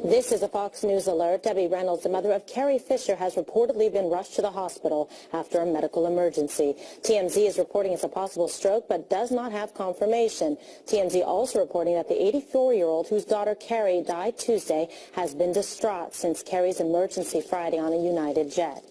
This is a Fox News alert. Debbie Reynolds, the mother of Carrie Fisher, has reportedly been rushed to the hospital after a medical emergency. TMZ is reporting it's a possible stroke, but does not have confirmation. TMZ also reporting that the 84-year-old, whose daughter Carrie died Tuesday, has been distraught since Carrie's emergency Friday on a United jet.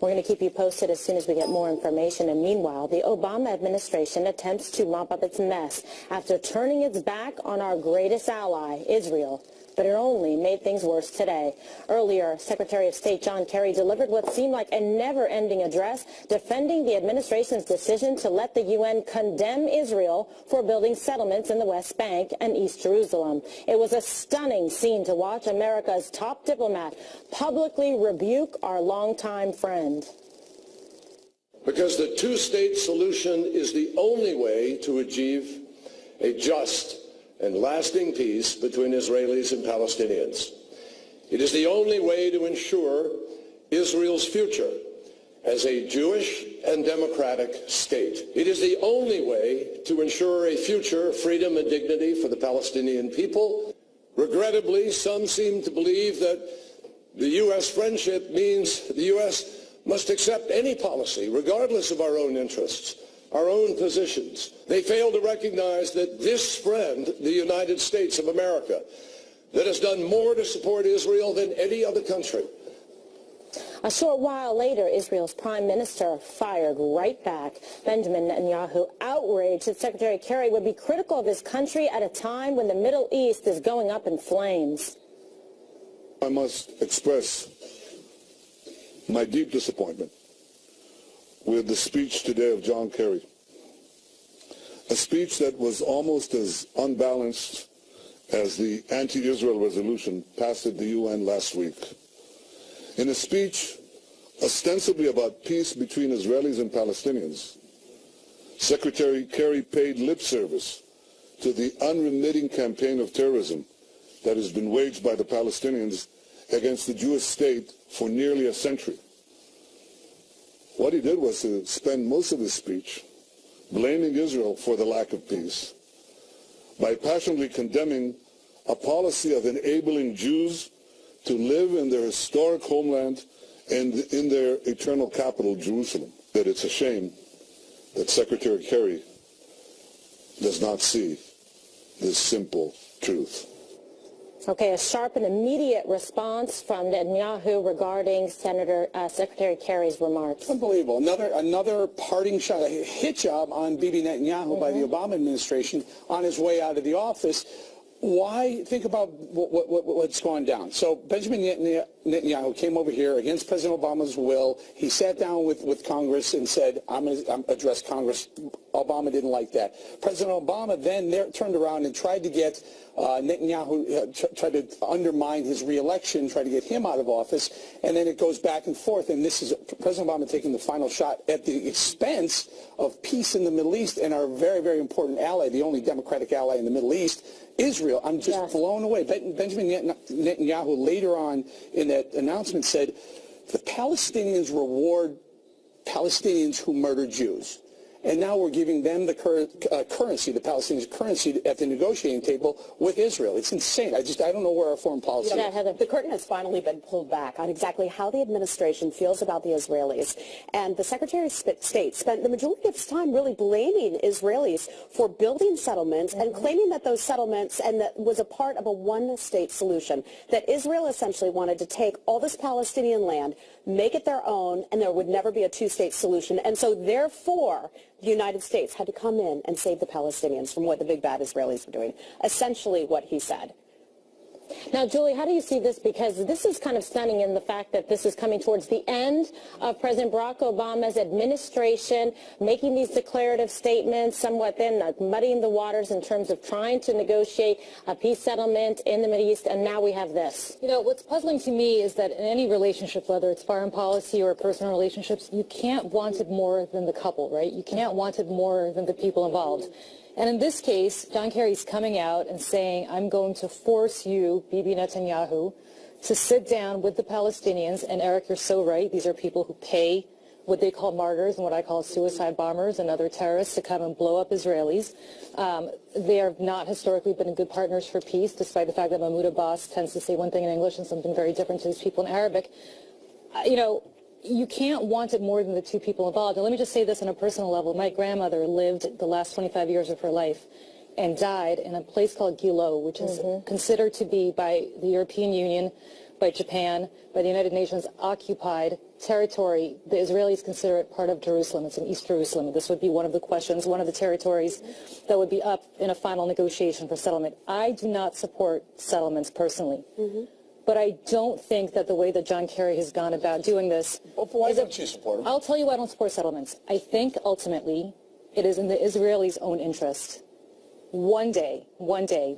We're going to keep you posted as soon as we get more information. And meanwhile, the Obama administration attempts to mop up its mess after turning its back on our greatest ally, Israel. But it only made things worse today. Earlier, Secretary of State John Kerry delivered what seemed like a never-ending address defending the administration's decision to let the UN condemn Israel for building settlements in the West Bank and East Jerusalem. It was a stunning scene to watch America's top diplomat publicly rebuke our longtime friend. Because the two-state solution is the only way to achieve a just and lasting peace between Israelis and Palestinians. It is the only way to ensure Israel's future as a Jewish and democratic state. It is the only way to ensure a future of freedom and dignity for the Palestinian people. Regrettably, some seem to believe that the U.S. friendship means the U.S. must accept any policy, regardless of our own interests, our own positions. They fail to recognize that this friend, the United States of America, that has done more to support Israel than any other country. A short while later, Israel's prime minister fired right back. Benjamin Netanyahu outraged that Secretary Kerry would be critical of his country at a time when the Middle East is going up in flames. I must express my deep disappointment with the speech today of John Kerry, a speech that was almost as unbalanced as the anti-Israel resolution passed at the UN last week. In a speech ostensibly about peace between Israelis and Palestinians, Secretary Kerry paid lip service to the unremitting campaign of terrorism that has been waged by the Palestinians against the Jewish state for nearly a century. What he did was to spend most of his speech blaming Israel for the lack of peace by passionately condemning a policy of enabling Jews to live in their historic homeland and in their eternal capital, Jerusalem. That it's a shame that Secretary Kerry does not see this simple truth. Okay, a sharp and immediate response from Netanyahu regarding Secretary Kerry's remarks. Unbelievable. Another parting shot, a hit job on Bibi Netanyahu by the Obama administration on his way out of the office. Why? Think about what's gone down. So Benjamin Netanyahu came over here against President Obama's will. He sat down with Congress and said, I'm going to address Congress. Obama didn't like that. President Obama then turned around and tried to get Netanyahu, tried to undermine his re-election, tried to get him out of office, and then it goes back and forth. And this is President Obama taking the final shot at the expense of peace in the Middle East and our very, very important ally, the only democratic ally in the Middle East, Israel. I'm just blown away. Benjamin Netanyahu later on in that announcement said, the Palestinians reward Palestinians who murder Jews. And now we're giving them the currency, the Palestinians' currency at the negotiating table with Israel. It's insane. I don't know where our foreign policy is. Heather, the curtain has finally been pulled back on exactly how the administration feels about the Israelis. And the Secretary of State spent the majority of his time really blaming Israelis for building settlements and claiming that those settlements and that was a part of a one-state solution, that Israel essentially wanted to take all this Palestinian land, make it their own, and there would never be a two-state solution. And so therefore, the United States had to come in and save the Palestinians from what the big bad Israelis were doing. Essentially what he said. Now, Julie, how do you see this? Because this is kind of stunning in the fact that this is coming towards the end of President Barack Obama's administration, making these declarative statements, somewhat then muddying the waters in terms of trying to negotiate a peace settlement in the Middle East, and now we have this. You know, what's puzzling to me is that in any relationship, whether it's foreign policy or personal relationships, you can't want it more than the couple, right? You can't want it more than the people involved. And in this case, John Kerry's coming out and saying, I'm going to force you, Bibi Netanyahu, to sit down with the Palestinians. And Eric, you're so right. These are people who pay what they call martyrs and what I call suicide bombers and other terrorists to come and blow up Israelis. They have not historically been good partners for peace, despite the fact that Mahmoud Abbas tends to say one thing in English and something very different to his people in Arabic. You can't want it more than the two people involved. And let me just say this on a personal level. My grandmother lived the last 25 years of her life and died in a place called Gilo, which is considered to be by the European Union, by Japan, by the United Nations, occupied territory. The Israelis consider it part of Jerusalem. It's in East Jerusalem. This would be one of the questions, one of the territories that would be up in a final negotiation for settlement. I do not support settlements personally. But I don't think that the way that John Kerry has gone about doing this... Well, why don't you support him? I'll tell you why I don't support settlements. I think ultimately it is in the Israelis' own interest. One day,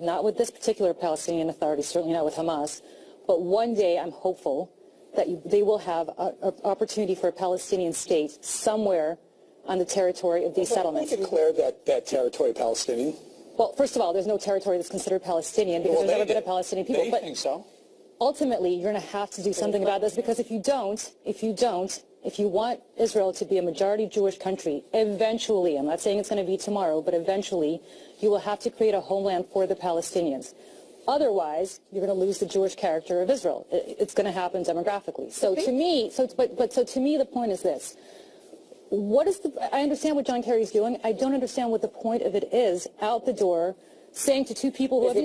not with this particular Palestinian Authority, certainly not with Hamas, but one day I'm hopeful that they will have an opportunity for a Palestinian state somewhere on the territory of these settlements. They declare that territory Palestinian. Well, first of all, there's no territory that's considered Palestinian because there's never been a Palestinian people. They think so. Ultimately, you're going to have to do something about this because if you want Israel to be a majority Jewish country, eventually, I'm not saying it's going to be tomorrow, but eventually, you will have to create a homeland for the Palestinians. Otherwise, you're going to lose the Jewish character of Israel. It's going to happen demographically. So to me, the point is this. I understand what John Kerry's doing. I don't understand what the point of it is out the door saying to two people who have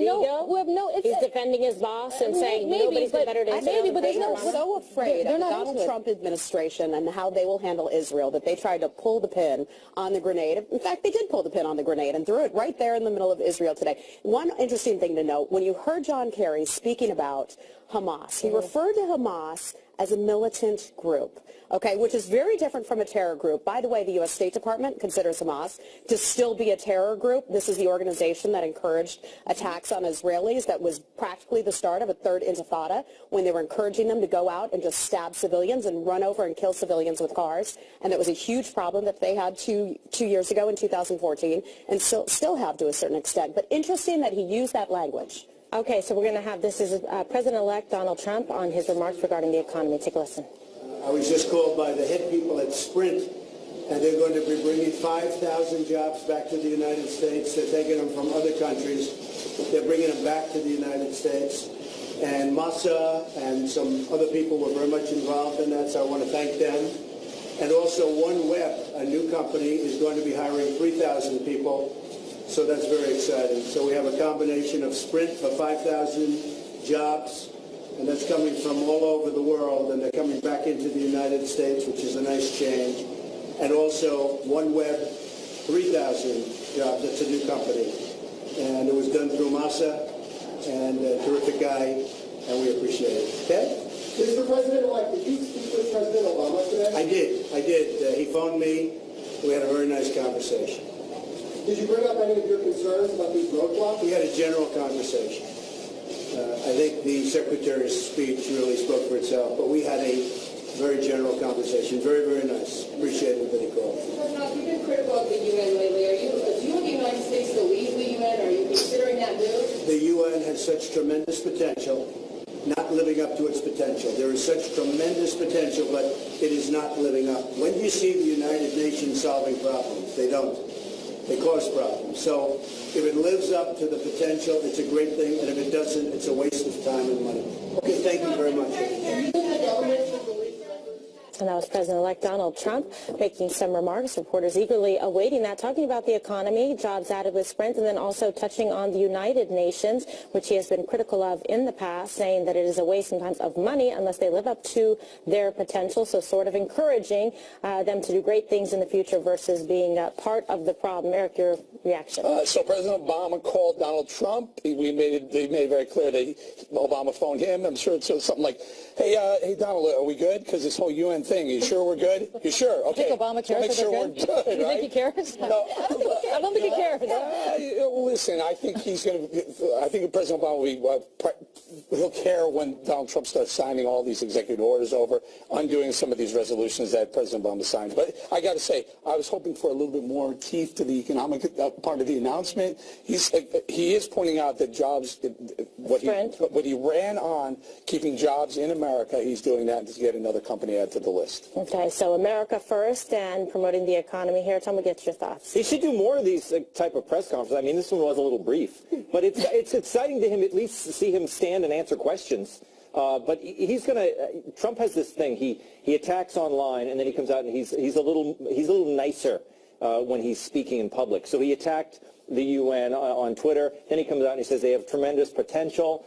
no... He's defending his boss and saying nobody's been better to Israel. Maybe, but they're so afraid of the Donald Trump administration and how they will handle Israel that they tried to pull the pin on the grenade. In fact, they did pull the pin on the grenade and threw it right there in the middle of Israel today. One interesting thing to note, when you heard John Kerry speaking about Hamas, he referred to Hamas as a militant group, okay, which is very different from a terror group. By the way, the U.S. State Department considers Hamas to still be a terror group. This is the organization that encouraged attacks on Israelis. That was practically the start of a third intifada when they were encouraging them to go out and just stab civilians and run over and kill civilians with cars. And that was a huge problem that they had two years ago in 2014 and still have to a certain extent. But interesting that he used that language. Okay, so we're going to have this is President-elect Donald Trump on his remarks regarding the economy. Take a listen. I was just called by the head people at Sprint, and they're going to be bringing 5,000 jobs back to the United States. They're taking them from other countries. They're bringing them back to the United States. And Massa and some other people were very much involved in that, so I want to thank them. And also OneWeb, a new company, is going to be hiring 3,000 people. So that's very exciting. So we have a combination of Sprint for 5,000 jobs, and that's coming from all over the world, and they're coming back into the United States, which is a nice change. And also OneWeb, 3,000 jobs. That's a new company. And it was done through Massa, and a terrific guy, and we appreciate it. Okay? Mr. President-elect, did you speak with President Obama today? I did. He phoned me. We had a very nice conversation. Did you bring up any of your concerns about these roadblocks? We had a general conversation. I think the Secretary's speech really spoke for itself, but we had a very general conversation. Very, very nice. Appreciate it that he called. President, you've been critical of the UN lately. Do you want the United States to leave the UN? Are you considering that move? The UN has such tremendous potential, not living up to its potential. There is such tremendous potential, but it is not living up. When do you see the United Nations solving problems? They don't. They cause problems. So if it lives up to the potential, it's a great thing, and if it doesn't, it's a waste of time and money. Okay, thank you very much. And that was President-elect Donald Trump making some remarks. Reporters eagerly awaiting that, talking about the economy, jobs added with Sprint, and then also touching on the United Nations, which he has been critical of in the past, saying that it is a waste sometimes of money unless they live up to their potential. So sort of encouraging them to do great things in the future versus being part of the problem. Eric, your reaction? So President Obama called Donald Trump. They made it very clear that Obama phoned him. I'm sure it's something like, hey, Donald, are we good? Because this whole UN thing, you sure we're good? You sure? Okay. You think Obama cares make sure we're good? You think he cares? No. I don't think he cares. Listen, I think I think President Obama he'll care when Donald Trump starts signing all these executive orders over, undoing some of these resolutions that President Obama signed. But I got to say, I was hoping for a little bit more teeth to the economic part of the announcement. He is pointing out that jobs, what he ran on keeping jobs in America, he's doing that to get another company added to the list. list. Okay, so America first and promoting the economy here. Tell me, get your thoughts. He should do more of these type of press conferences. I mean, this one was a little brief, but it's exciting to him at least to see him stand and answer questions. But he's going to. Trump has this thing. He attacks online, and then he comes out and he's a little nicer when he's speaking in public. So he attacked the UN on Twitter. Then he comes out and he says they have tremendous potential.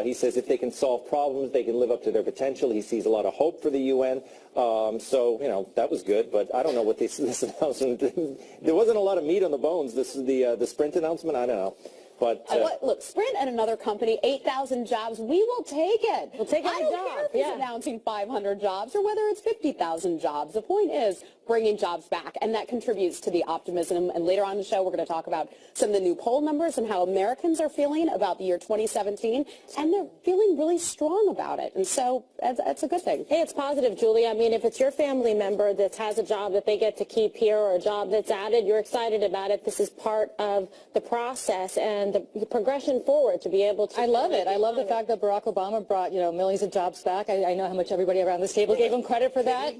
He says if they can solve problems, they can live up to their potential. He sees a lot of hope for the UN. So, you know, that was good. But I don't know what this announcement, there wasn't a lot of meat on the bones. This is the Sprint announcement. I don't know. But look, Sprint and another company, 8,000 jobs. We will take it. We'll take any job. I don't care if he's announcing 500 jobs or whether it's 50,000 jobs. The point is bringing jobs back, and that contributes to the optimism. And later on in the show, we're going to talk about some of the new poll numbers and how Americans are feeling about the year 2017, and they're feeling really strong about it. And so that's a good thing. Hey, it's positive, Julie. I mean, if it's your family member that has a job that they get to keep here or a job that's added, you're excited about it. This is part of the process and the progression forward to be able to. I love it. I love the fact that Barack Obama brought, millions of jobs back. I know how much everybody around this table gave him credit for that.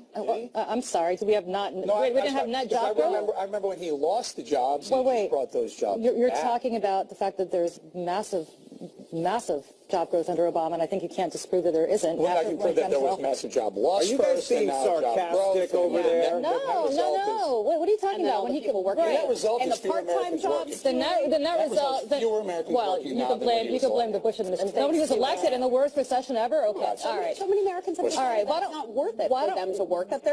I'm sorry. Do we have not? No, we didn't have net job growth. I remember when he lost the jobs. He brought those jobs. You're talking about the fact that there's massive job growth under Obama, and I think you can't disprove that there isn't. Well, I can prove that there was massive job loss. Are you guys being sarcastic over there? No. What are you talking about? When people working, the net result and is the part-time jobs. The net result. Fewer Americans working now than when he was you can blame the Bush administration. Nobody was elected in the worst recession ever. Okay, all right. So many Americans have decided that it's not worth it for them to work. That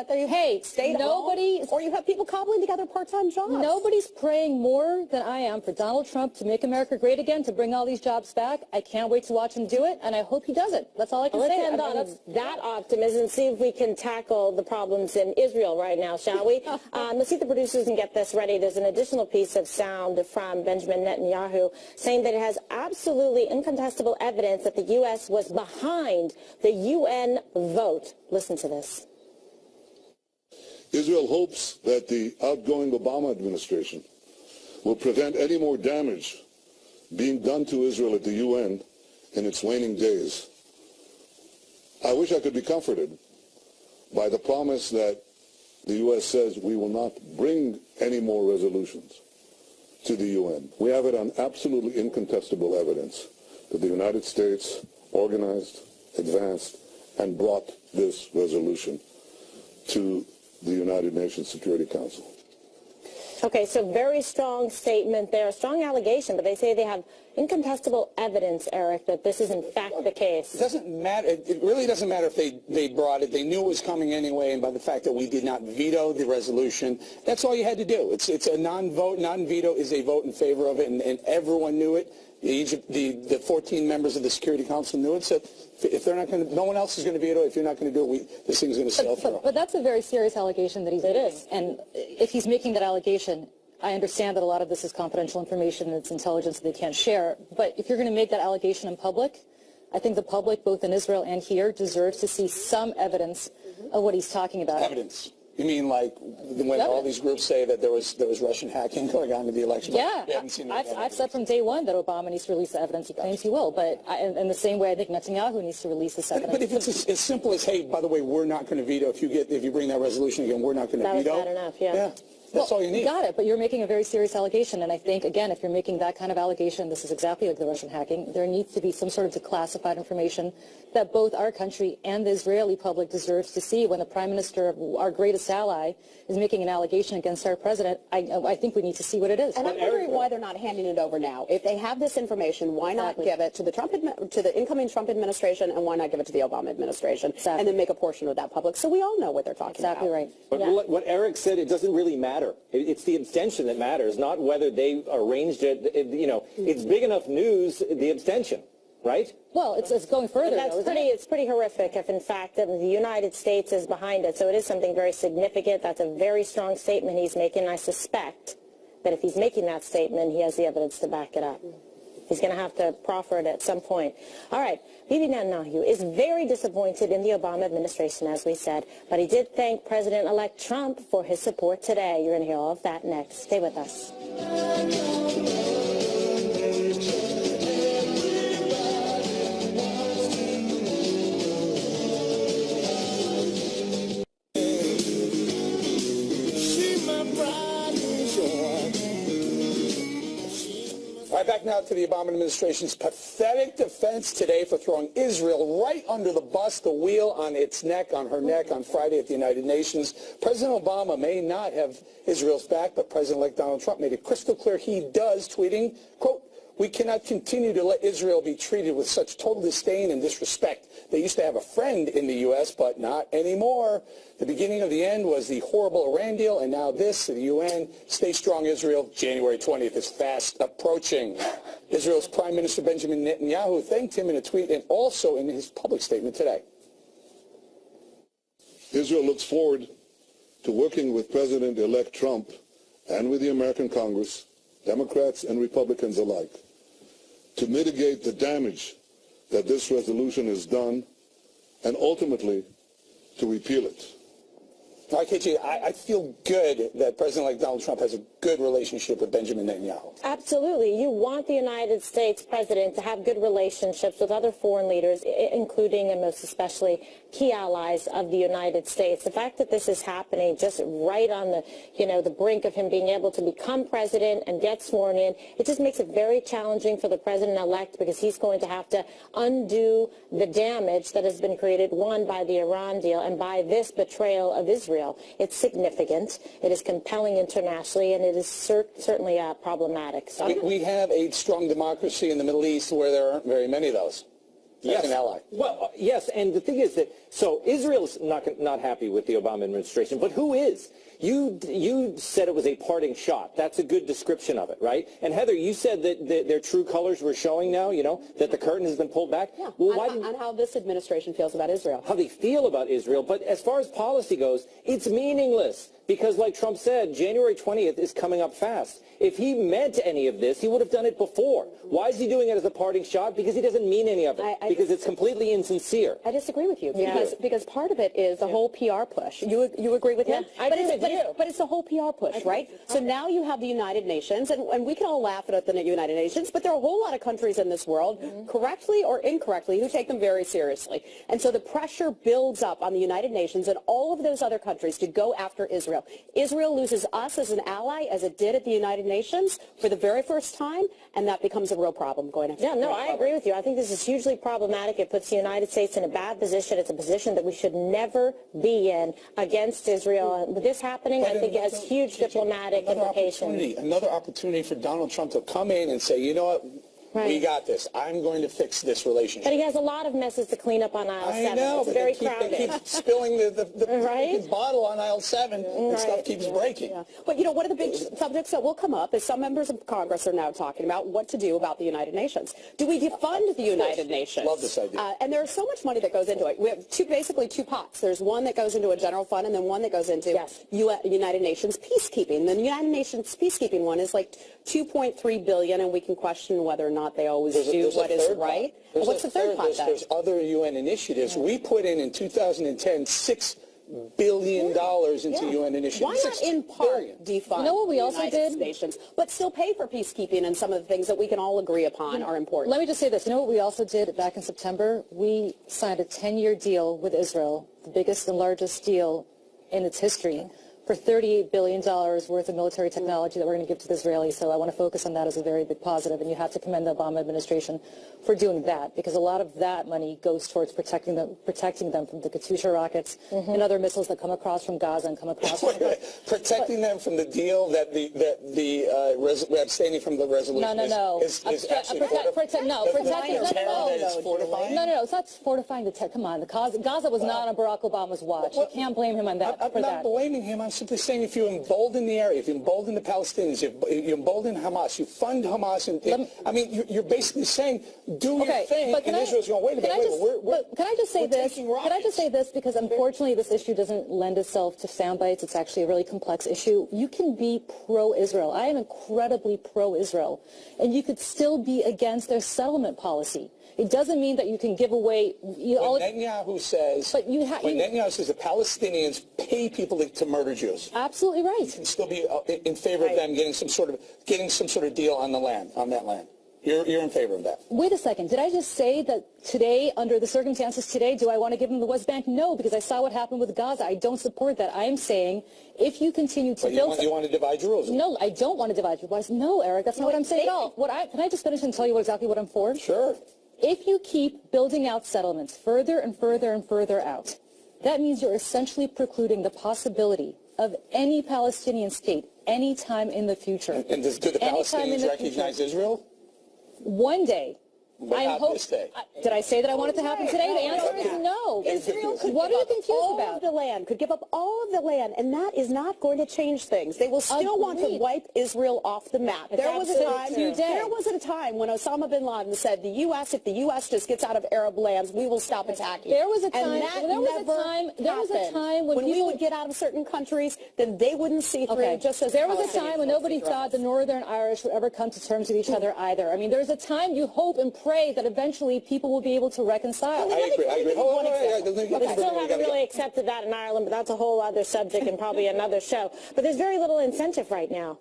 they stayed home, or you have people cobbling together part-time jobs. Nobody's praying more than I am for Donald Trump to make America great again, to bring all these jobs back. I can't wait to watch him do it, and I hope he does it. That's all I can say. Let's end on that optimism and see if we can tackle the problems in Israel right now, shall we? Let's see if the producers can get this ready. There's an additional piece of sound from Benjamin Netanyahu saying that it has absolutely incontestable evidence that the U.S. was behind the UN vote. Listen to this. Israel hopes that the outgoing Obama administration will prevent any more damage being done to Israel at the UN in its waning days. I wish I could be comforted by the promise that the U.S. says we will not bring any more resolutions to the UN. We have it on absolutely incontestable evidence that the United States organized, advanced, and brought this resolution to the United Nations Security Council. Okay, so very strong statement there, strong allegation, but they say they have incontestable evidence, Eric, that this is in fact the case. It doesn't matter. It really doesn't matter if they brought it. They knew it was coming anyway, and by the fact that we did not veto the resolution, that's all you had to do. It's a non-vote. Non-veto is a vote in favor of it, and everyone knew it. The 14 members of the Security Council knew it. So if they're not going to, no one else is going to veto it. If you're not going to do it, this thing's going to sail through. But that's a very serious allegation that he's making. And if he's making that allegation, I understand that a lot of this is confidential information and it's intelligence that they can't share. But if you're going to make that allegation in public, I think the public, both in Israel and here, deserves to see some evidence of what he's talking about. Evidence. You mean like when all these groups say that there was Russian hacking going on in the election? Yeah, I've said from day one that Obama needs to release the evidence. He claims he will, but in the same way, I think Netanyahu needs to release this evidence. But if it's as simple as, hey, by the way, we're not going to veto if you bring that resolution again, we're not going to veto. That was bad enough, yeah. That's all you need. Got it, but you're making a very serious allegation, and I think, again, if you're making that kind of allegation, this is exactly like the Russian hacking, there needs to be some sort of declassified information that both our country and the Israeli public deserves to see. When the Prime Minister, our greatest ally, is making an allegation against our president, I think we need to see what it is. And I'm wondering why they're not handing it over now. If they have this information, why not give it to the incoming Trump administration, and why not give it to the Obama administration, and then make a portion of that public so we all know what they're talking about. Exactly right. But what Eric said, it doesn't really matter. It's the abstention that matters, not whether they arranged it. It's big enough news, the abstention, right? Well, it's going further. It's pretty horrific if, in fact, the United States is behind it. So it is something very significant. That's a very strong statement he's making. I suspect that if he's making that statement, he has the evidence to back it up. He's going to have to proffer it at some point. All right. Bibi Netanyahu is very disappointed in the Obama administration, as we said, but he did thank President-elect Trump for his support today. You're going to hear all of that next. Stay with us. back now to the Obama administration's pathetic defense today for throwing Israel right under the bus, the wheel on its neck, on her neck, on Friday at the United Nations. President Obama may not have Israel's back, but President-elect Donald Trump made it crystal clear he does, tweeting, quote, "We cannot continue to let Israel be treated with such total disdain and disrespect. They used to have a friend in the U.S., but not anymore. The beginning of the end was the horrible Iran deal, and now this, the UN. Stay strong, Israel. January 20th is fast approaching." Israel's Prime Minister Benjamin Netanyahu thanked him in a tweet and also in his public statement today. Israel looks forward to working with President-elect Trump and with the American Congress, Democrats and Republicans alike, to mitigate the damage that this resolution has done and ultimately to repeal it. KG, I feel good that President-elect Donald Trump has a good relationship with Benjamin Netanyahu. Absolutely. You want the United States president to have good relationships with other foreign leaders, including and most especially key allies of the United States. The fact that this is happening just right on the, the brink of him being able to become president and get sworn in, it just makes it very challenging for the president-elect because he's going to have to undo the damage that has been created, one, by the Iran deal and by this betrayal of Israel. It's significant, it is compelling internationally, and it is certainly problematic. So we have a strong democracy in the Middle East where there aren't very many of those. Yes. An ally. Well, yes, and the thing is that, so Israel's not happy with the Obama administration, but who is? You said it was a parting shot. That's a good description of it, right? And Heather, you said that their true colors were showing now, that the curtain has been pulled back. Yeah, well, on how this administration feels about Israel. How they feel about Israel. But as far as policy goes, it's meaningless. Because like Trump said, January 20th is coming up fast. If he meant any of this, he would have done it before. Why is he doing it as a parting shot? Because he doesn't mean any of it. Because it's completely insincere. I disagree with you. Yeah. Because part of it is the whole PR push. You agree with him? I agree with you. But it's the whole PR push, right? So now you have the United Nations, and we can all laugh at the United Nations, but there are a whole lot of countries in this world, correctly or incorrectly, who take them very seriously. And so the pressure builds up on the United Nations and all of those other countries to go after Israel. Israel loses us as an ally, as it did at the United Nations for the very first time, and that becomes a real problem going after. Yeah, no, I agree with you. I think this is hugely problematic. It puts the United States in a bad position. It's a position that we should never be in against Israel. And with this happening, I think it has huge diplomatic implications. Another opportunity for Donald Trump to come in and say, you know what? Right. We got this. I'm going to fix this relationship. But he has a lot of messes to clean up on aisle 7. I know, it's but very they keep spilling the right? bottle on aisle 7, and stuff keeps breaking. Yeah. But one of the big subjects that will come up is some members of Congress are now talking about what to do about the United Nations. Do we defund the United Nations? Love this idea. And there's so much money that goes into it. We have basically two pots. There's one that goes into a general fund, and then one that goes into United Nations peacekeeping. The United Nations peacekeeping one is like $2.3 billion, and we can question whether or not they always do what is right. What's the third pot then? There's other UN initiatives. We put in 2010, $6 billion into UN initiatives. Why not in part defund what we also United did? Nations, but still pay for peacekeeping and some of the things that we can all agree upon are important? Let me just say this. You know what we also did back in September? We signed a 10-year deal with Israel, the biggest and largest deal in its history, for $38 billion worth of military technology that we're going to give to the Israelis. So I want to focus on that as a very big positive, and you have to commend the Obama administration for doing that, because a lot of that money goes towards protecting them from the Katyusha rockets and other missiles that come across from Gaza and come across. Protecting them from the deal that we're abstaining from the resolution is actually fortifying. No, it's not fortifying come on, Gaza was not on Barack Obama's watch. You can't blame him on that. I'm not blaming him. I'm simply saying if you embolden the area, if you embolden the Palestinians, you embolden Hamas, you fund Hamas, you're basically saying do your thing, and Israel's going, wait a minute, can I just say this? Can I just say this? Because unfortunately this issue doesn't lend itself to sound bites. It's actually a really complex issue. You can be pro-Israel. I am incredibly pro-Israel, and you could still be against their settlement policy. It doesn't mean that you can give away. Netanyahu says the Palestinians pay people to murder Jews. Absolutely right. You can still be in favor of them getting some sort of deal on that land. You're in favor of that? Wait a second. Did I just say that today, under the circumstances today, do I want to give them the West Bank? No, because I saw what happened with Gaza. I don't support that. I am saying if you continue to build... You want to divide Jerusalem? No, I don't want to divide Jerusalem. No, Eric, that's not what I'm saying at all. Can I just finish and tell you exactly what I'm for? Sure. If you keep building out settlements further and further and further out, that means you're essentially precluding the possibility of any Palestinian state any time in the future. And do the Palestinians recognize Israel? One day. But not this day. Did I say that I want it to happen today? The answer is no. Israel could what give are you up confused all about? of the land, could give up all of the land, and that is not going to change things. They will still want to wipe Israel off the map. There was a time when Osama bin Laden said, if the U.S. just gets out of Arab lands, we will stop attacking. There was a time, when we would get out of certain countries, then they wouldn't see through, just as there was a time when nobody thought the Northern Irish would ever come to terms with each other either. I mean, there's a time you hope and pray that eventually people will be able to reconcile. I agree. We still haven't really accepted that in Ireland, but that's a whole other subject and probably another show. But there's very little incentive right now,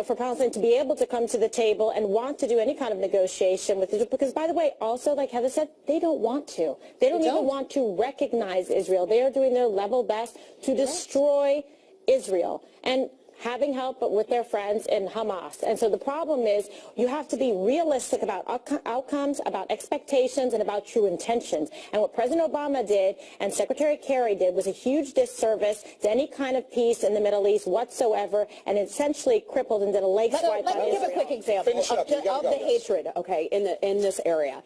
for Palestine to be able to come to the table and want to do any kind of negotiation with Israel. Because, by the way, also, like Heather said, they don't want to. They don't even want to recognize Israel. They are doing their level best to destroy Israel. And having help but with their friends in Hamas. And so the problem is you have to be realistic about outcomes, about expectations, and about true intentions. And what President Obama did and Secretary Kerry did was a huge disservice to any kind of peace in the Middle East whatsoever, and essentially crippled and did a leg swipe. Let me give a quick example of the hatred, in this area.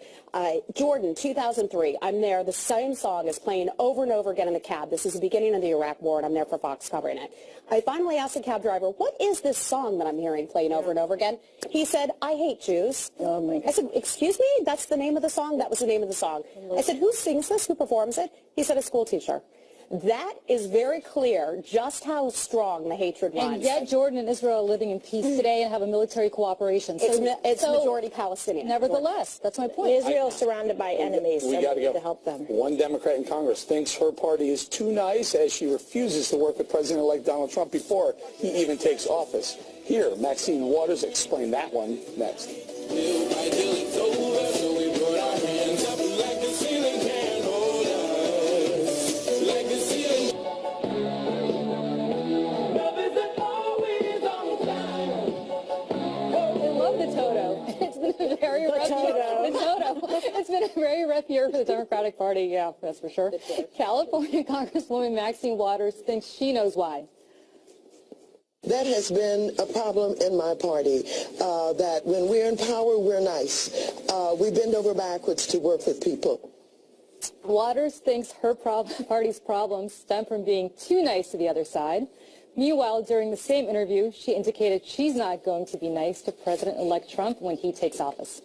Jordan, 2003, I'm there. The same song is playing over and over again in the cab. This is the beginning of the Iraq War, and I'm there for Fox covering it. I finally asked the cab driver, what is this song that I'm hearing playing over and over again? He said, I hate Jews. I said, excuse me? That's the name of the song? That was the name of the song. I said, who sings this? Who performs it? He said, a school teacher. That is very clear just how strong the hatred runs. And yet Jordan and Israel are living in peace today and have a military cooperation. It's majority Palestinian. Nevertheless, that's my point. Israel is surrounded by enemies, we so need to help them. One Democrat in Congress thinks her party is too nice as she refuses to work with President-elect Donald Trump before he even takes office. Here, Maxine Waters explained that one next. It's been a very rough year for the Democratic Party, yeah, that's for sure. California Congresswoman Maxine Waters thinks she knows why. That has been a problem in my party, that when we're in power, we're nice. We bend over backwards to work with people. Waters thinks her party's problems stem from being too nice to the other side. Meanwhile, during the same interview, she indicated she's not going to be nice to President-elect Trump when he takes office.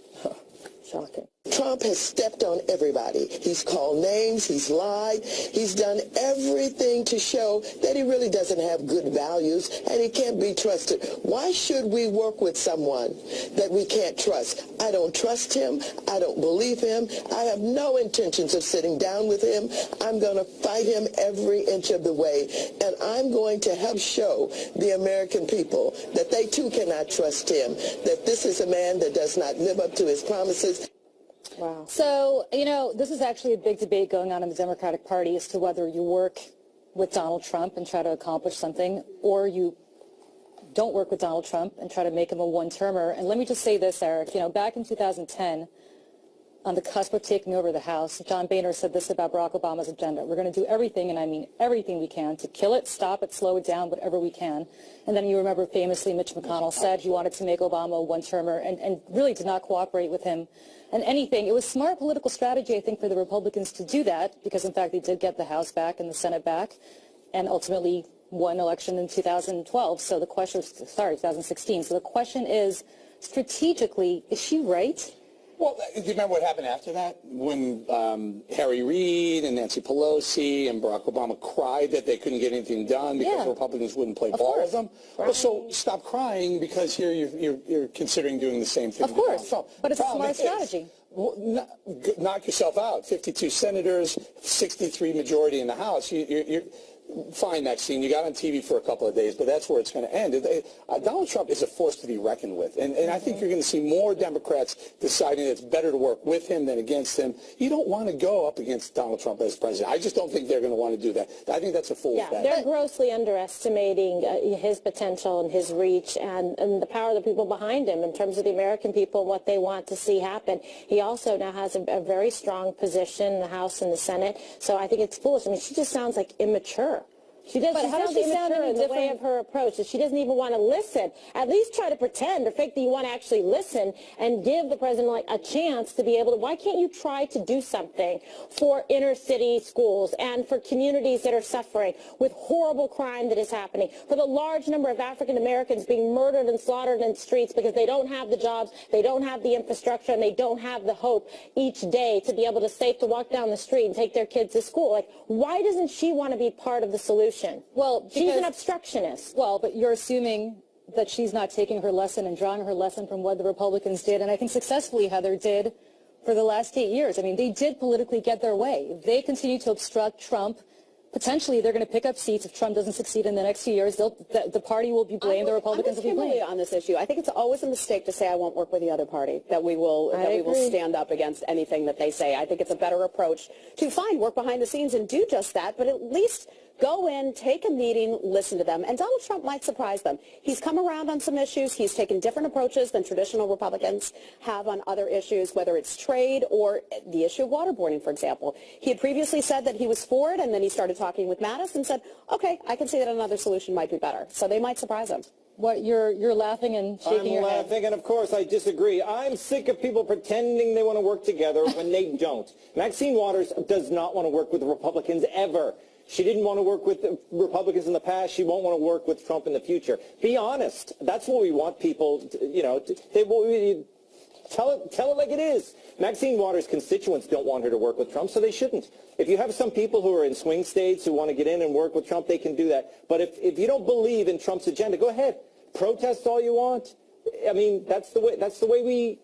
Shocking. Trump has stepped on everybody. He's called names, he's lied, he's done everything to show that he really doesn't have good values and he can't be trusted. Why should we work with someone that we can't trust? I don't trust him. I don't believe him. I have no intentions of sitting down with him. I'm going to fight him every inch of the way, and I'm going to help show the American people that they too cannot trust him, that this is a man that does not live up to his promises. Wow. So, this is actually a big debate going on in the Democratic Party as to whether you work with Donald Trump and try to accomplish something, or you don't work with Donald Trump and try to make him a one-termer. And let me just say this, Eric. Back in 2010, on the cusp of taking over the House, John Boehner said this about Barack Obama's agenda. We're going to do everything, and I mean everything we can, to kill it, stop it, slow it down, whatever we can. And then you remember famously Mitch McConnell said he wanted to make Obama a one-termer and really did not cooperate with him and anything. It was smart political strategy, I think, for the Republicans to do that because, in fact, they did get the House back and the Senate back and ultimately won election in 2012. So the question, 2016. So the question is, strategically, is she right? Well, do you remember what happened after that? When Harry Reid and Nancy Pelosi and Barack Obama cried that they couldn't get anything done because Republicans wouldn't play ball with them? Right. Well, so stop crying because here you're considering doing the same thing. Of course, but it's a smart strategy. Well, knock yourself out. 52 senators, 63 majority in the House. fine, Maxine, you got on TV for a couple of days, but that's where it's going to end. Donald Trump is a force to be reckoned with, and I think you're going to see more Democrats deciding it's better to work with him than against him. You don't want to go up against Donald Trump as president. I just don't think they're going to want to do that. I think that's a fool's bet. They're grossly underestimating his potential and his reach and the power of the people behind him in terms of the American people and what they want to see happen. He also now has a very strong position in the House and the Senate, so I think it's foolish. I mean, she just sounds like immature. She does. How does she sound in the way of her approach? That she doesn't even want to listen. At least try to pretend or fake that you want to actually listen and give the president like a chance to be able to. Why can't you try to do something for inner city schools and for communities that are suffering with horrible crime that is happening, for the large number of African Americans being murdered and slaughtered in streets because they don't have the jobs, they don't have the infrastructure, and they don't have the hope each day to be able to safe to walk down the street and take their kids to school? Like, why doesn't she want to be part of the solution? Well, she's an obstructionist. Well, but you're assuming that she's not taking her lesson and drawing her lesson from what the Republicans did, and I think successfully, Heather, did for the last 8 years. I mean, they did politically get their way. If they continue to obstruct Trump, potentially they're going to pick up seats if Trump doesn't succeed in the next few years. The party will be blamed. The Republicans will be blamed. On this issue, I think it's always a mistake to say I won't work with the other party, that we will stand up against anything that they say. I think it's a better approach to work behind the scenes and do just that, but at least go in, take a meeting, listen to them, and Donald Trump might surprise them. He's come around on some issues. He's taken different approaches than traditional Republicans have on other issues, whether it's trade or the issue of waterboarding, for example. He had previously said that he was for it, and then he started talking with Mattis and said, okay, I can see that another solution might be better. So they might surprise him. What, you're laughing and shaking your head. I'm laughing, and of course I disagree. I'm sick of people pretending they want to work together when they don't. Maxine Waters does not want to work with the Republicans ever. She didn't want to work with the Republicans in the past. She won't want to work with Trump in the future. Be honest. That's what we want people to, tell it like it is. Maxine Waters' constituents don't want her to work with Trump, so they shouldn't. If you have some people who are in swing states who want to get in and work with Trump, they can do that. But if you don't believe in Trump's agenda, go ahead. Protest all you want. I mean, that's the way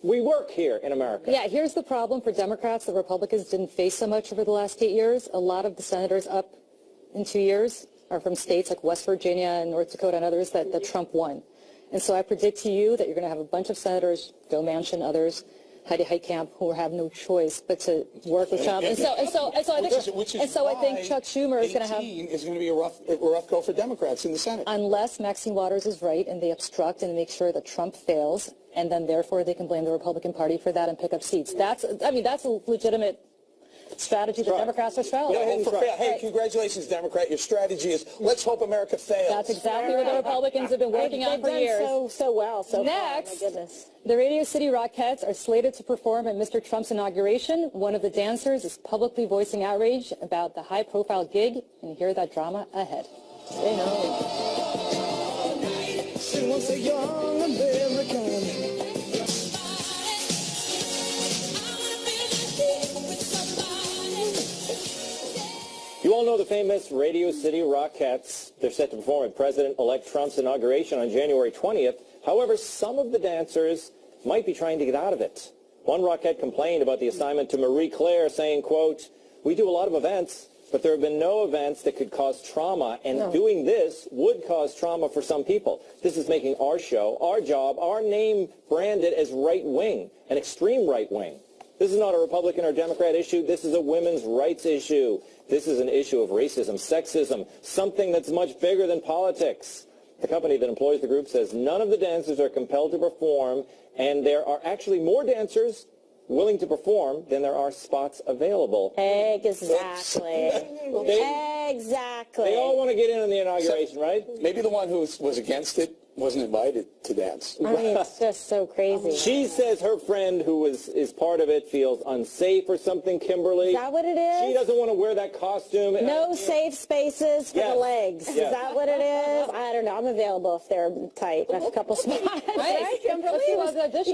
we work here in America. Yeah, here's the problem for Democrats. The Republicans didn't face so much over the last 8 years. A lot of the senators up in 2 years are from states like West Virginia and North Dakota and others that Trump won. And so I predict to you that you're going to have a bunch of senators, Joe Manchin, others, Heidi Heitkamp, who have no choice but to work with Trump. And so I think Chuck Schumer is going to have... is going to be a rough go for Democrats in the Senate. Unless Maxine Waters is right and they obstruct and make sure that Trump fails, and then therefore they can blame the Republican Party for that and pick up seats. That's a legitimate strategy that Democrats are strategizing. Hey, congratulations, Democrat. Your strategy is let's hope America fails. That's exactly what the Republicans have been working on for years. They've done so well so Next, far. My goodness. The Radio City Rockettes are slated to perform at Mr. Trump's inauguration. One of the dancers is publicly voicing outrage about the high-profile gig, and you hear that drama ahead. Stay home. She wants a young American. You all know the famous Radio City Rockettes. They're set to perform at President-elect Trump's inauguration on January 20th. However, some of the dancers might be trying to get out of it. One Rockette complained about the assignment to Marie Claire, saying, quote, "We do a lot of events, but there have been no events that could cause trauma, and doing this would cause trauma for some people. This is making our show, our job, our name branded as right-wing, an extreme right-wing. This is not a Republican or Democrat issue. This is a women's rights issue. This is an issue of racism, sexism, something that's much bigger than politics." The company that employs the group says none of the dancers are compelled to perform, and there are actually more dancers willing to perform than there are spots available. Exactly. Exactly. They all want to get in on the inauguration, right? Maybe the one who was against it wasn't invited to dance. I mean, it's just so crazy. She says her friend who is part of it feels unsafe or something, Kimberly. Is that what it is? She doesn't want to wear that costume. No safe spaces for the legs. Yes. Is that what it is? I don't know. I'm available if they're tight. I have a couple spots. Right, Kimberly? You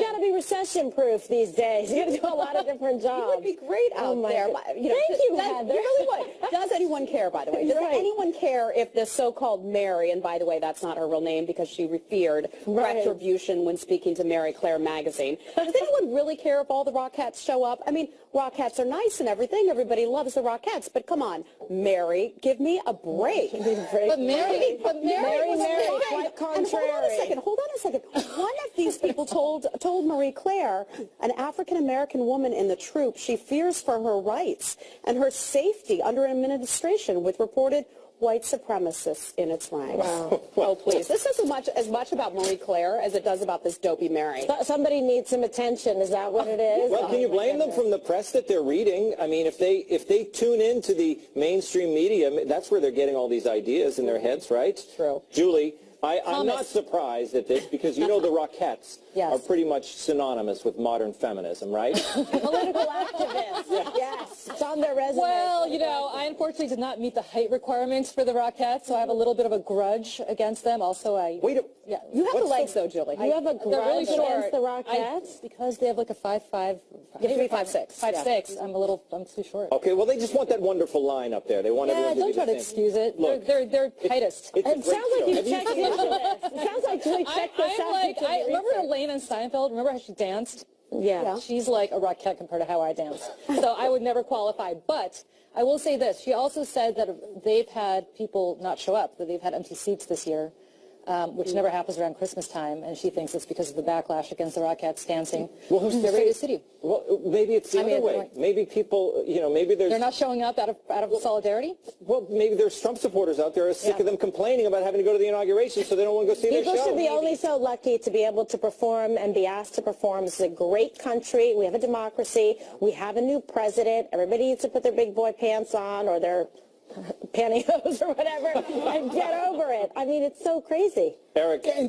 got to be recession-proof these days. You got to do a lot of different jobs. You would be great out there. Thank you, Heather. You really would. Does anyone care, by the way? Does anyone care if this so-called Mary, and by the way, that's not her real name because she feared retribution when speaking to Mary Claire magazine. Does anyone really care if all the Rockettes show up? I mean, Rockettes are nice and everything. Everybody loves the Rockettes. But come on, Mary, give me a break. But Mary, quite contrary. Hold on a second. One of these people told Marie Claire, an African-American woman in the troop, she fears for her rights and her safety under an administration with reported white supremacists in its ranks. Wow. Oh, please. This is as much about Marie Claire as it does about this dopey Mary. Somebody needs some attention. Is that what it is? Well, can you blame them from the press that they're reading? I mean, if they tune into the mainstream media, that's where they're getting all these ideas in their heads, right? True. Julie, I'm not surprised at this because you know the Rockettes Yes. are pretty much synonymous with modern feminism, right? Political activists. Yes. It's on their resume. well, you know, I unfortunately did not meet the height requirements for the Rockettes, so I have a little bit of a grudge against them. Also, You have the legs, though, Julie. You have a They're really grudge short. against the Rockettes? Because they have like a 5'5". Give me 5'6". 5'6". I'm too short. Okay, well, they just want that wonderful line up there. They want everyone to Don't be try to the same. excuse it. Look, they're tightest. It's a It great sounds like show. you Have checked into this. It sounds like Julie checked this out. I remember Elaine in Seinfeld. Remember how she danced? Yeah. She's like a Rockette compared to how I dance. So I would never qualify. But I will say this. She also said that they've had people not show up, that they've had empty seats this year, which never happens around Christmas time. And she thinks it's because of the backlash against the Rockettes dancing. Well, who's to their say? greatest city. Well, maybe it's the other way. Maybe people, maybe there's... They're not showing up out of solidarity? Well, maybe there's Trump supporters out there who are sick of them complaining about having to go to the inauguration, so they don't want to go see their show. People should be only so lucky to be able to perform and be asked to perform. This is a great country. We have a democracy. We have a new president. Everybody needs to put their big boy pants on or their pantyhose or whatever and get over it. I mean, it's so crazy. Eric. And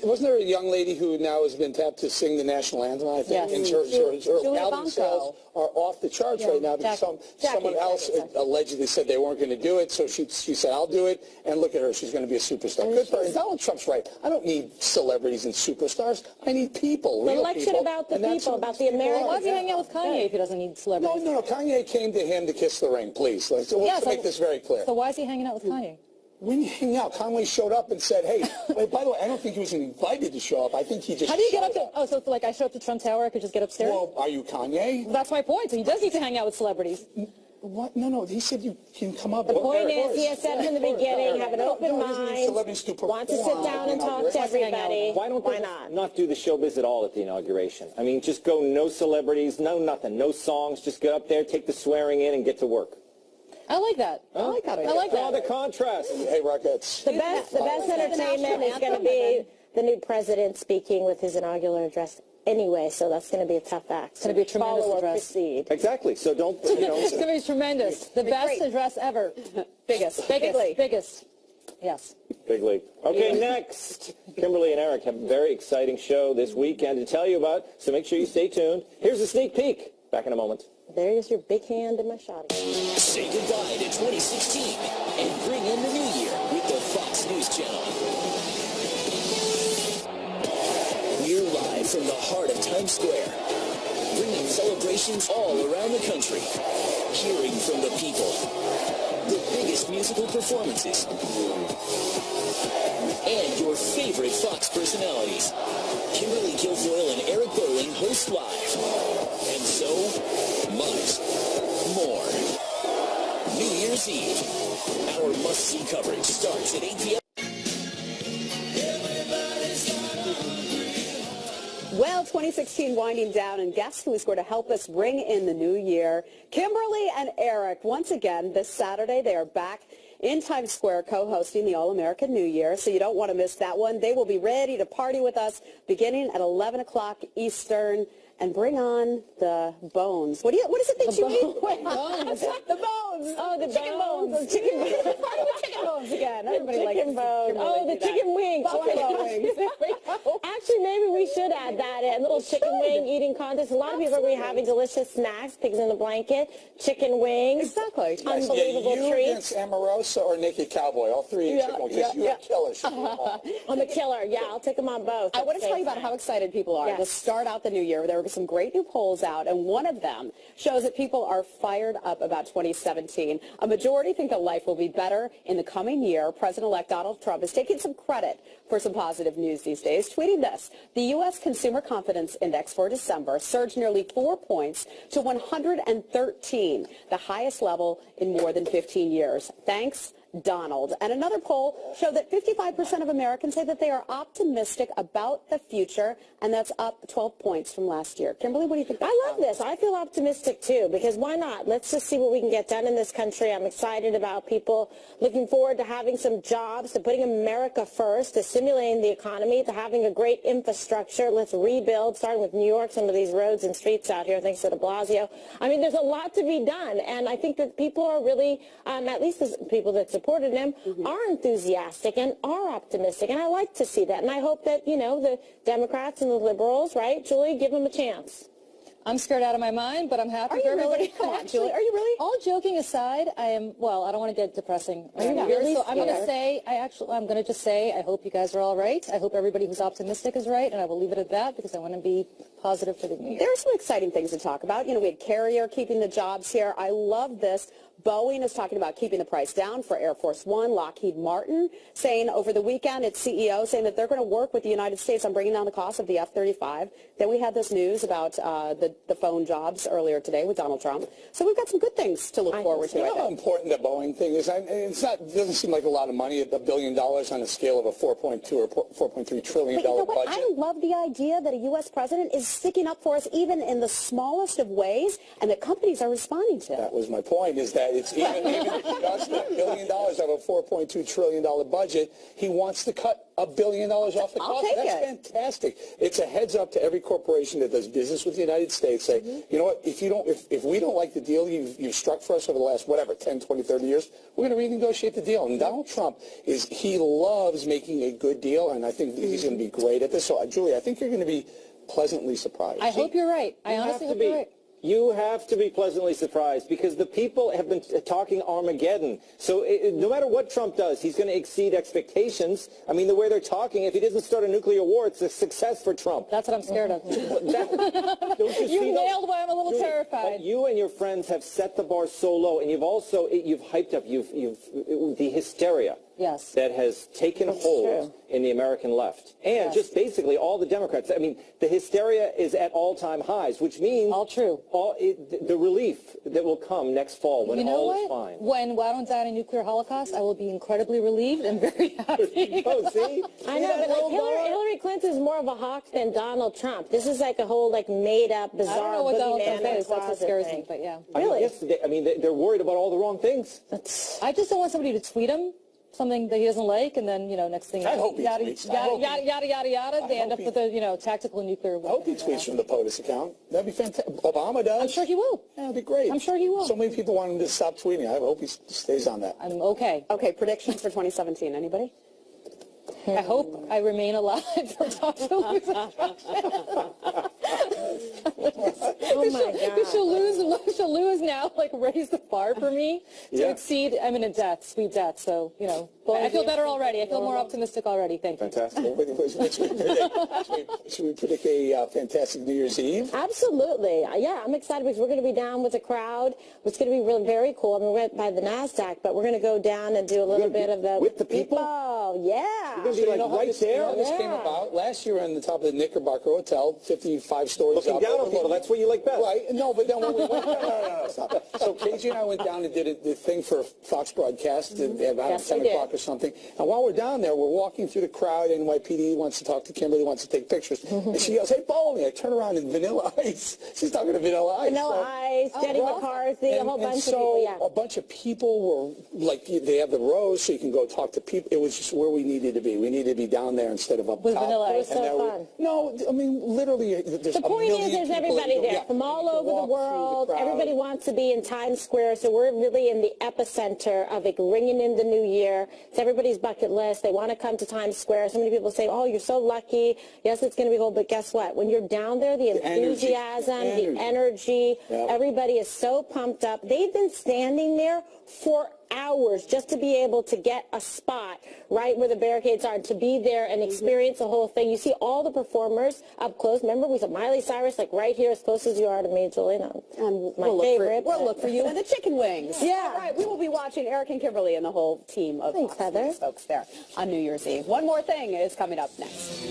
wasn't there a young lady who now has been tapped to sing the national anthem, I think? Yes. And her album sales are off the charts right now because someone else allegedly said they weren't going to do it, so she said, I'll do it, and look at her, she's going to be a superstar. Good for her. Donald Trump's right. I don't need celebrities and superstars. I need people, real Election people. about the people, about the Americans. Why is he hanging out with Kanye if he doesn't need celebrities? No. Kanye came to him to kiss the ring, please. Let's make this very clear. So why is he hanging out with Kanye? When you hang out, Conway showed up and said, hey, by the way, I don't think he was invited to show up. I think he just How do you get up there? Oh, so it's like I show up to Trump Tower, I could just get upstairs? Well, are you Kanye? That's my point. So he does need to hang out with celebrities. What? No. He said you can come up. The point is, he has said from the beginning, have an open mind, want to sit down and talk to everybody. Why don't they not do the showbiz at all at the inauguration? I mean, just go no celebrities, no nothing, no songs. Just get up there, take the swearing in, and get to work. I like that. I like that idea. I like Draw that. the contrast. Hey, Rockettes. The best entertainment is going to be the new president speaking with his inaugural address anyway, so that's going to be a tough act. It's going to be a tremendous Follow or address. proceed. Exactly. So don't, It's going to be tremendous. The best address ever. Biggest. Yes. Big league. Okay, next. Kimberly and Eric have a very exciting show this weekend to tell you about, so make sure you stay tuned. Here's a sneak peek. Back in a moment. There's your big hand in my shot. Say goodbye to 2016 and bring in the new year with the Fox News Channel. We're live from the heart of Times Square, bringing celebrations all around the country, hearing from the people, the biggest musical performances, and your favorite Fox personalities. Kimberly Guilfoyle and Eric Bowling host live, and so much more. New Year's Eve, our must-see coverage starts at 8 p.m. Well, 2016 winding down, and guess who's going to help us bring in the new year? Kimberly and Eric. Once again, this Saturday, they are back in Times Square co-hosting the All-American New Year, so you don't want to miss that one. They will be ready to party with us beginning at 11 o'clock Eastern. And bring on the bones. What is it that you eat? Bones. The bones. Oh, the chicken bones. bones. Chicken bones. Party with chicken bones again. Everybody likes chicken bones. Oh, the chicken wings. Buffalo wings. Actually, maybe we should add that in. A little chicken wing eating contest. A lot of people are going to be having delicious snacks, pigs in the blanket, chicken wings. Exactly. Unbelievable you treats. against Amorosa or Naked Cowboy, all three chicken wings. You're a killer. I'm a killer. Yeah, I'll take them on both. I want to tell you about how excited people are to start out the new year. There were some great new polls out, and one of them shows that people are fired up about 2017. A majority think that life will be better in the coming year. President-elect Donald Trump is taking some credit for some positive news these days, tweeting this. The U.S. Consumer Confidence Index for December surged nearly 4 points to 113, the highest level in more than 15 years. Thanks, Donald. And another poll showed that 55% of Americans say that they are optimistic about the future, and that's up 12 points from last year. Kimberly, what do you think? I love this. I feel optimistic, too, because why not? Let's just see what we can get done in this country. I'm excited about people looking forward to having some jobs, to putting America first, to stimulating the economy, to having a great infrastructure. Let's rebuild, starting with New York, some of these roads and streets out here, thanks to de Blasio. I mean, there's a lot to be done, and I think that people are really, at least the people that supported him, are enthusiastic and are optimistic, and I like to see that. And I hope that, you know, the Democrats and the liberals, right, Julie, give them a chance. I'm scared out of my mind, but I'm happy for everybody. Come on, Julie. Are you really? All joking aside, I am, well, I don't want to get depressing. Are you really? So I'm going to say, I'm going to just say, I hope you guys are all right. I hope everybody who's optimistic is right, and I will leave it at that because I want to be positive for the new year. There are some exciting things to talk about. You know, we had Carrier keeping the jobs here. I love this. Boeing is talking about keeping the price down for Air Force One. Lockheed Martin saying over the weekend, its CEO saying that they're going to work with the United States on bringing down the cost of the F-35. Then we had this news about the phone jobs earlier today with Donald Trump. So we've got some good things to look forward to. You know how important the Boeing thing is? It's not. It doesn't seem like a lot of money at $1 billion on a scale of a $4.2 or $4.3 trillion budget. I love the idea that a U.S. president is sticking up for us even in the smallest of ways, and that companies are responding to. That was my point, is that it's even if he does $1 billion out of a $4.2 trillion budget, he wants to cut $1 billion off the cost. That's fantastic. It's a heads up to every corporation that does business with the United States. Say, you know what, if we don't like the deal you've struck for us over the last, 10, 20, 30 years, we're going to renegotiate the deal. And Donald Trump, he loves making a good deal, and I think he's going to be great at this. So, Julie, I think you're going to be pleasantly surprised. I hope you're right. I honestly hope you're right. You have to be pleasantly surprised because the people have been talking Armageddon. So no matter what Trump does, he's going to exceed expectations. I mean, the way they're talking, if he doesn't start a nuclear war, it's a success for Trump. That's what I'm scared of. You nailed why I'm a little terrified. You and your friends have set the bar so low, and you've also, you've hyped up, the hysteria. Yes. That has taken hold in the American left. And just basically all the Democrats. I mean, the hysteria is at all-time highs, which means the relief that will come next fall when all is fine. When I don't die in a nuclear holocaust, I will be incredibly relieved and very happy. Oh, see? I know, but like Hillary Clinton is more of a hawk than Donald Trump. This is like a whole made-up, bizarre I don't know what Donald Trump is. That's what scares thing. me, but yeah. Really? I mean, they're worried about all the wrong things. I just don't want somebody to tweet him something that he doesn't like, and then, next thing, I hope he yada, tweets. yada, they end up with a, tactical nuclear weapon. I hope he tweets from the POTUS account. That'd be fantastic. Obama does. I'm sure he will. Yeah, that'd be great. I'm sure he will. So many people want him to stop tweeting. I hope he stays on that. I'm okay. Okay, predictions for 2017. Anybody? I hope I remain alive for Trump to lose. Oh my God. She'll lose now, raise the bar for me to exceed imminent death, sweet death. So, I feel better already. I feel more optimistic already. Thank you. Fantastic. Should we predict a fantastic New Year's Eve? Absolutely. Yeah, I'm excited because we're going to be down with the crowd. It's going to be really very cool. I mean, we're by the NASDAQ, but we're going to go down and do a little bit of the... With the people? Oh, yeah. You're going to be right there? How this came about? Last year on the top of the Knickerbocker Hotel, 55 stories Looking up. down on people, that's what you like best. Right. No, but then when we went down, stop. So KG and I went down and did the thing for Fox Broadcast at about 10 o'clock or something. And while we're down there, we're walking through the crowd. NYPD wants to talk to Kimberly, wants to take pictures. And she goes, hey, Bowling. I turn around and Vanilla Ice. She's talking to Vanilla Ice. Vanilla Ice, Jenny McCarthy, a whole bunch of people, yeah. A bunch of people were, they have the rows so you can go talk to people. It was just where we needed to be. We needed to be down there instead of up with top. Vanilla Ice. It was so fun. No, I mean, literally, there's the point is there's everybody there from all over the world. Everybody wants to be in Times Square, so we're really in the epicenter of ringing in the new year. It's everybody's bucket list. They want to come to Times Square. So many people say, oh, you're so lucky. Yes, it's going to be cold, but guess what? When you're down there, the enthusiasm, the energy, everybody is so pumped up. They've been standing there for hours just to be able to get a spot right where the barricades are, to be there and experience the whole thing. You see all the performers up close. Remember, we saw Miley Cyrus like right here, as close as you are to me, Juliana. My favorite. We'll look for you in the chicken wings. Yeah. All right, we will be watching Eric and Kimberly and the whole team of Fox News folks there on New Year's Eve. One more thing is coming up next.